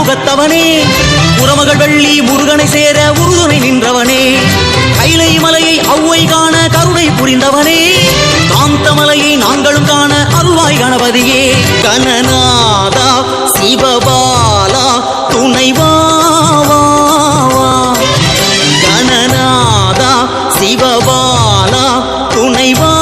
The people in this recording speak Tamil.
முகத்தவனே, புறமகள் வெள்ளி முருகனை சேர உறுதுணை நின்றவனே, கைலை மலையை ஔவை காண கருணை புரிந்தவனே, காந்தமலையை நாங்களும் காண அருள்வாய் கணபதியே. கணநாதா சிவபாலா துணைவா, கணநாதா சிவபாலா துணைவா.